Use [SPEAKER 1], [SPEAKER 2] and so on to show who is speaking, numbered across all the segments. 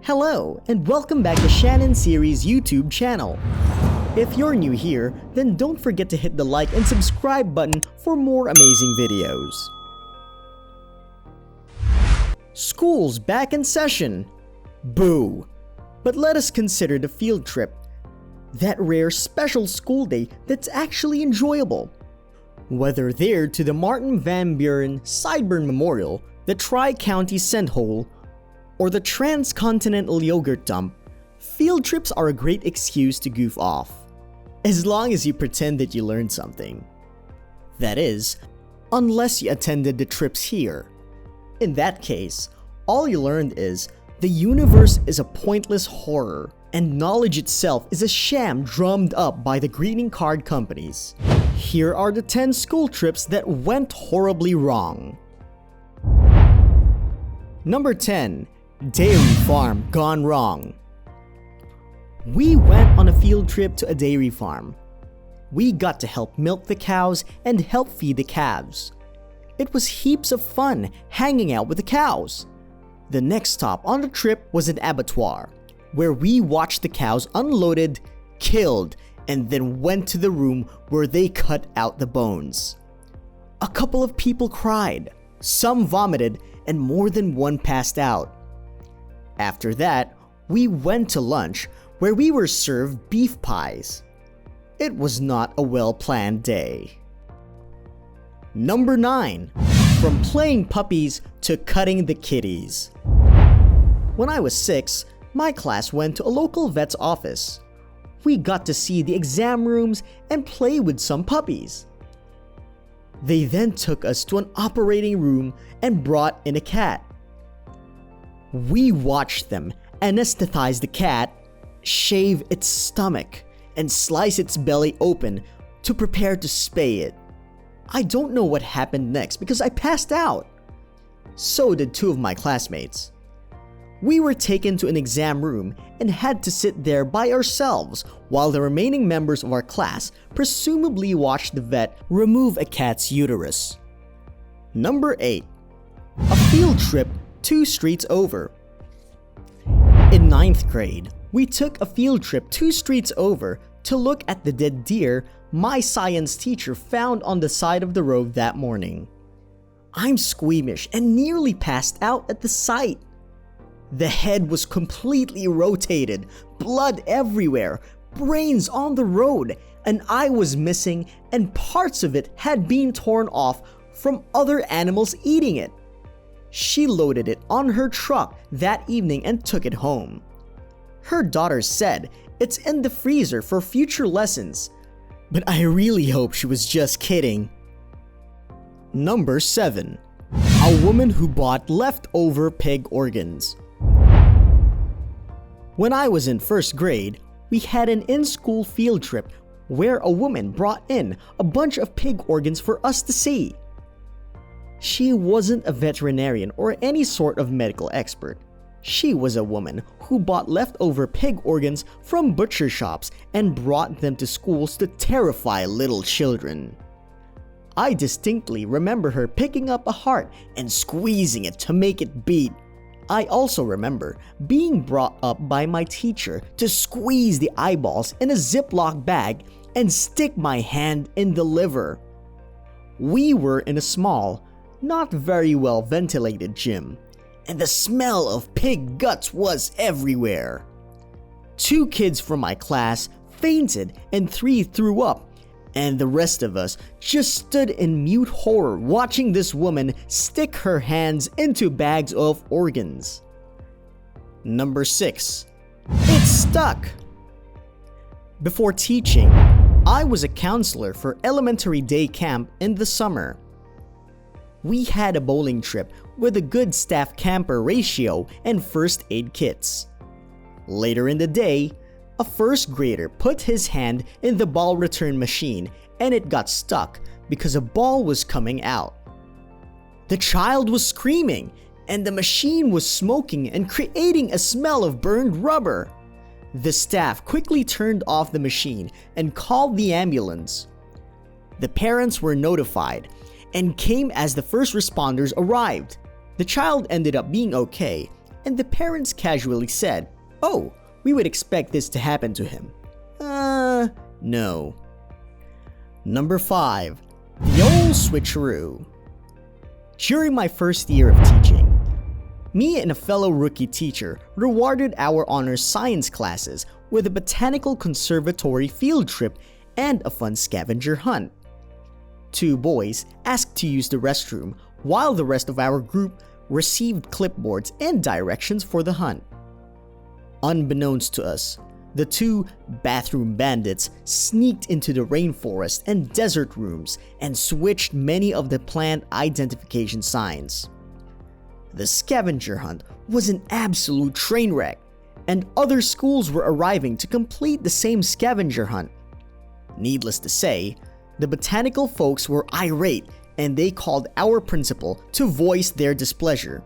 [SPEAKER 1] Hello, and welcome back to Shanon Series YouTube channel. If you're new here, then don't forget to hit the like and subscribe button for more amazing videos. School's back in session. Boo! But let us consider the field trip. That rare special school day that's actually enjoyable. Whether they're to the Martin Van Buren Sideburn Memorial, the Tri-County Scent Hole, or the Transcontinental Yogurt Dump, field trips are a great excuse to goof off. As long as you pretend that you learned something. That is, unless you attended the trips here. In that case, all you learned is the universe is a pointless horror, and knowledge itself is a sham drummed up by the greeting card companies. Here are the 10 school trips that went horribly wrong. Number 10. Dairy farm gone wrong. We went on a field trip to a dairy farm. We got to help milk the cows and help feed the calves. It was heaps of fun hanging out with the cows. The next stop on the trip was an abattoir, where we watched the cows unloaded, killed, and then went to the room where they cut out the bones. A couple of people cried, some vomited, and more than one passed out. After that, we went to lunch where we were served beef pies. It was not a well-planned day. Number 9. From playing puppies to cutting the kitties. When I was 6, my class went to a local vet's office. We got to see the exam rooms and play with some puppies. They then took us to an operating room and brought in a cat. We watched them anesthetize the cat, shave its stomach, and slice its belly open to prepare to spay it. I don't know what happened next because I passed out. So did 2 of my classmates. We were taken to an exam room and had to sit there by ourselves while the remaining members of our class presumably watched the vet remove a cat's uterus. Number 8. A field trip 2 streets over. In 9th grade, we took a field trip 2 streets over to look at the dead deer my science teacher found on the side of the road that morning. I'm squeamish and nearly passed out at the sight. The head was completely rotated, blood everywhere, brains on the road, an eye was missing, and parts of it had been torn off from other animals eating it. She loaded it on her truck that evening and took it home. Her daughter said it's in the freezer for future lessons, but I really hope she was just kidding. Number 7. A woman who bought leftover pig organs. When I was in 1st grade, we had an in-school field trip where a woman brought in a bunch of pig organs for us to see. She wasn't a veterinarian or any sort of medical expert. She was a woman who bought leftover pig organs from butcher shops and brought them to schools to terrify little children. I distinctly remember her picking up a heart and squeezing it to make it beat. I also remember being brought up by my teacher to squeeze the eyeballs in a Ziploc bag and stick my hand in the liver. We were in a small, not very well ventilated gym, and the smell of pig guts was everywhere. 2 kids from my class fainted and 3 threw up, and the rest of us just stood in mute horror watching this woman stick her hands into bags of organs. Number 6. It's stuck. Before teaching, I was a counselor for elementary day camp in the summer. We had a bowling trip with a good staff camper ratio and first aid kits. Later in the day, a 1st grader put his hand in the ball return machine and it got stuck because a ball was coming out. The child was screaming and the machine was smoking and creating a smell of burned rubber. The staff quickly turned off the machine and called the ambulance. The parents were notified and came as the first responders arrived. The child ended up being okay, and the parents casually said, "Oh, we would expect this to happen to him." No. Number 5. The Ol Switch-a-Roo. During my first year of teaching, me and a fellow rookie teacher rewarded our honors science classes with a botanical conservatory field trip and a fun scavenger hunt. 2 boys asked to use the restroom while the rest of our group received clipboards and directions for the hunt. Unbeknownst to us, the 2 bathroom bandits sneaked into the rainforest and desert rooms and switched many of the plant identification signs. The scavenger hunt was an absolute train wreck, and other schools were arriving to complete the same scavenger hunt. Needless to say, the botanical folks were irate and they called our principal to voice their displeasure.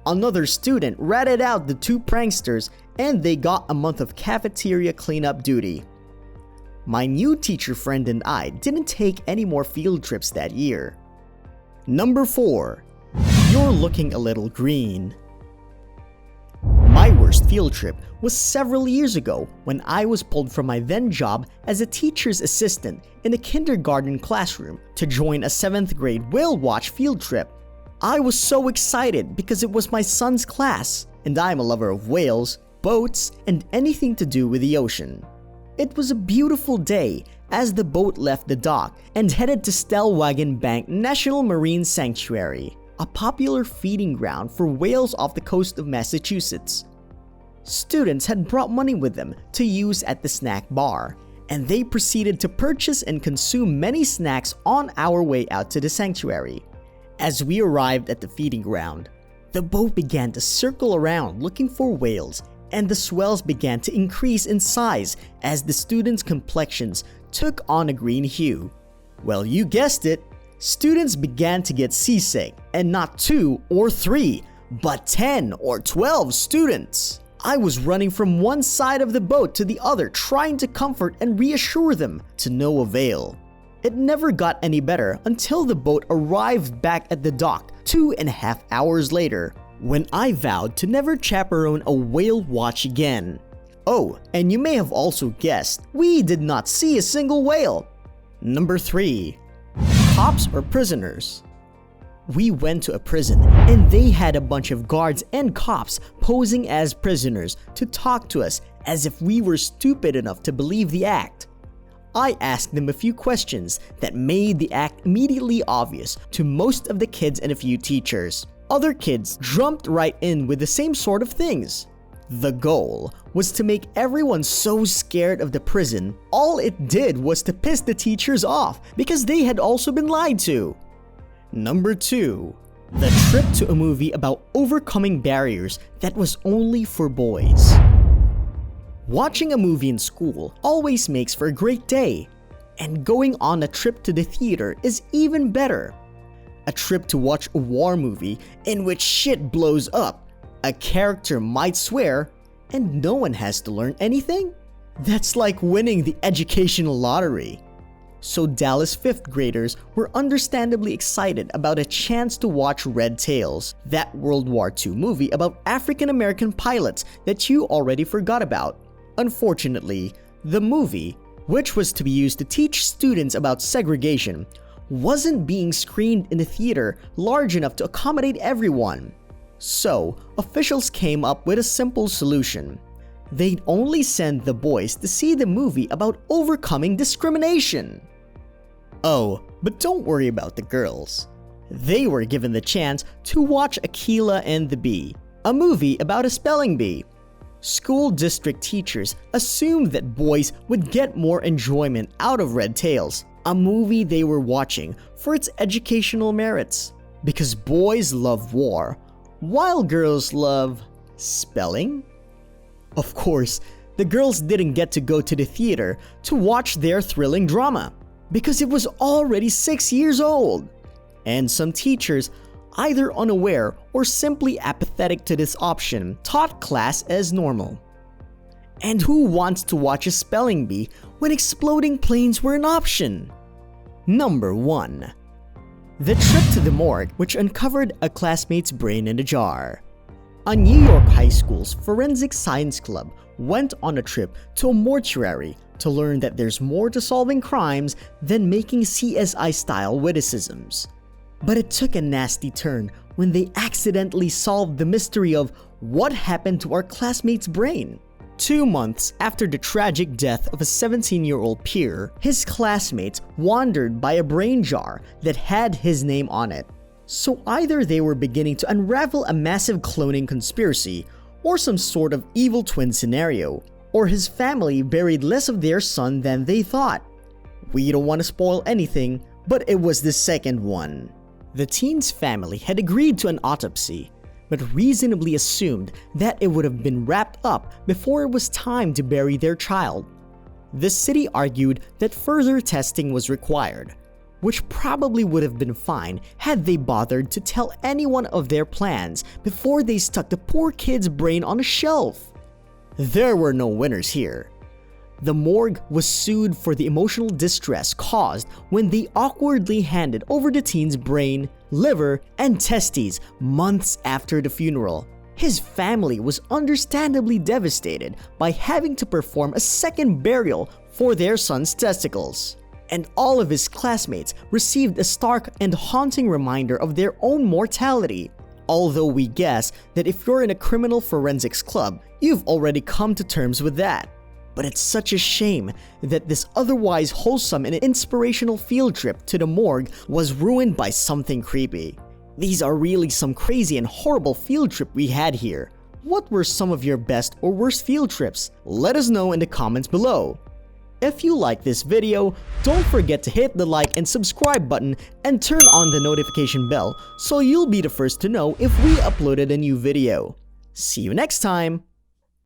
[SPEAKER 1] Another student ratted out the 2 pranksters and they got a month of cafeteria cleanup duty. My new teacher friend and I didn't take any more field trips that year. Number 4. You're looking a little green. My worst field trip was several years ago when I was pulled from my then job as a teacher's assistant in a kindergarten classroom to join a 7th grade whale watch field trip. I was so excited because it was my son's class, and I'm a lover of whales, boats, and anything to do with the ocean. It was a beautiful day as the boat left the dock and headed to Stellwagen Bank National Marine Sanctuary, a popular feeding ground for whales off the coast of Massachusetts. Students had brought money with them to use at the snack bar, and they proceeded to purchase and consume many snacks on our way out to the sanctuary. As we arrived at the feeding ground, the boat began to circle around looking for whales, and the swells began to increase in size as the students' complexions took on a green hue. Well, you guessed it, students began to get seasick, and not 2 or 3, but 10 or 12 students. I was running from one side of the boat to the other trying to comfort and reassure them, to no avail. It never got any better until the boat arrived back at the dock 2.5 hours later, when I vowed to never chaperone a whale watch again. Oh, and you may have also guessed, we did not see a single whale. Number 3. Cops or prisoners. We went to a prison and they had a bunch of guards and cops posing as prisoners to talk to us as if we were stupid enough to believe the act. I asked them a few questions that made the act immediately obvious to most of the kids and a few teachers. Other kids jumped right in with the same sort of things. The goal was to make everyone so scared of the prison, all it did was to piss the teachers off because they had also been lied to. Number 2. The trip to a movie about overcoming barriers that was only for boys. Watching a movie in school always makes for a great day, and going on a trip to the theater is even better. A trip to watch a war movie in which shit blows up, a character might swear, and no one has to learn anything? That's like winning the educational lottery. So Dallas 5th graders were understandably excited about a chance to watch Red Tails, that World War II movie about African American pilots that you already forgot about. Unfortunately, the movie, which was to be used to teach students about segregation, wasn't being screened in a theater large enough to accommodate everyone. So, officials came up with a simple solution. They'd only send the boys to see the movie about overcoming discrimination. Oh, but don't worry about the girls. They were given the chance to watch Aquila and the Bee, a movie about a spelling bee. School district teachers assumed that boys would get more enjoyment out of Red Tails, a movie they were watching for its educational merits, because boys love war, while girls love spelling. Of course, the girls didn't get to go to the theater to watch their thrilling drama, because it was already 6 years old. And some teachers, either unaware or simply apathetic to this option, taught class as normal. And who wants to watch a spelling bee when exploding planes were an option? Number 1. The trip to the morgue, which uncovered a classmate's brain in a jar. A New York high school's forensic science club went on a trip to a mortuary to learn that there's more to solving crimes than making CSI-style witticisms. But it took a nasty turn when they accidentally solved the mystery of what happened to our classmate's brain. 2 months after the tragic death of a 17-year-old peer, his classmates wandered by a brain jar that had his name on it. So either they were beginning to unravel a massive cloning conspiracy or some sort of evil twin scenario, or his family buried less of their son than they thought. We don't want to spoil anything, but it was the second one. The teen's family had agreed to an autopsy, but reasonably assumed that it would have been wrapped up before it was time to bury their child. The city argued that further testing was required, which probably would have been fine had they bothered to tell anyone of their plans before they stuck the poor kid's brain on a shelf. There were no winners here. The morgue was sued for the emotional distress caused when they awkwardly handed over the teen's brain, liver, and testes months after the funeral. His family was understandably devastated by having to perform a second burial for their son's testicles. And all of his classmates received a stark and haunting reminder of their own mortality. Although we guess that if you're in a criminal forensics club, you've already come to terms with that. But it's such a shame that this otherwise wholesome and inspirational field trip to the morgue was ruined by something creepy. These are really some crazy and horrible field trip we had here. What were some of your best or worst field trips? Let us know in the comments below. If you like this video, don't forget to hit the like and subscribe button and turn on the notification bell so you'll be the first to know if we uploaded a new video. See you next time!